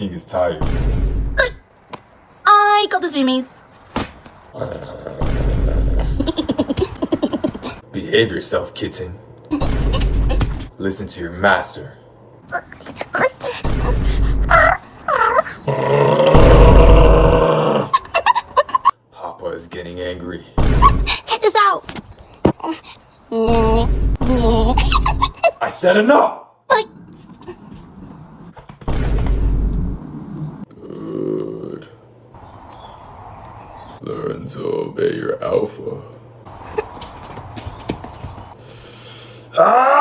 king is tired. I got the zoomies. Behave yourself, kitten. Listen to your master. Papa is getting angry. Check this out. I said enough! Good. Learn to obey your alpha. Ah!